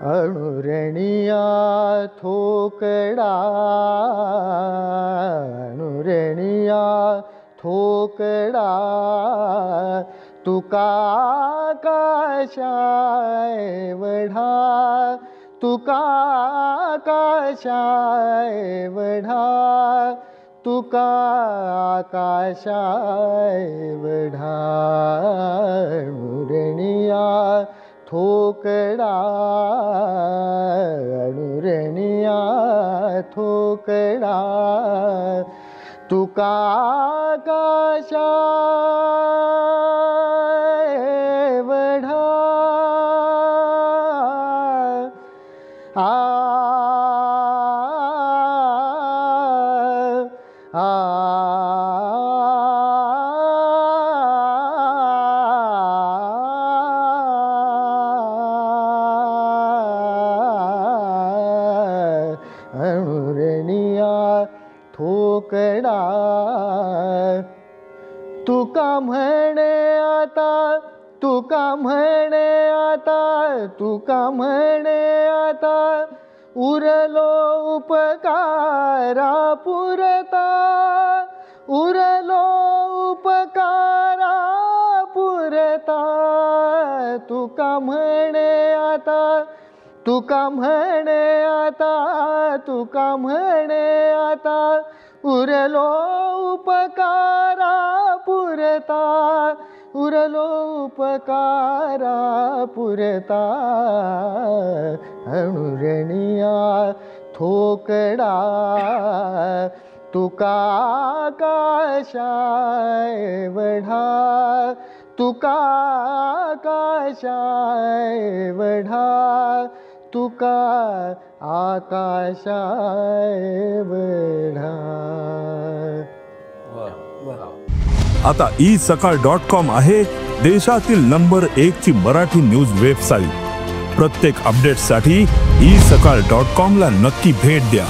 अणुरणिया थोकडा अणुरणिया थोकडा तुका आकाशाय वढा तुका आकाशाय वढा तुका आकाशाय वढा अणुरणिया थोकडा अणुरणिया थोकडा तुका आकाशाय वढा अणुरणिया थोकडा तुका म्हणे आता तुका म्हणे आता तुका म्हणे आता उरलो उपकारा पुरता उरलो उपकारा पुरता तुका म्हणे आता तुका म्हणे आता तुका म्हणे आता उरलो उपकारा पुरता उरलो उपकारा पुरता अणुरणिया थोकडा तुका आकाशाय वढा तुका आकाशाय वढा तुका आकाशाय वढा. आता isakal.com आहे देशातील नंबर 1 ची मराठी न्यूज वेबसाईट. प्रत्येक अपडेटसाठी isakal.com ला नक्की भेट द्या.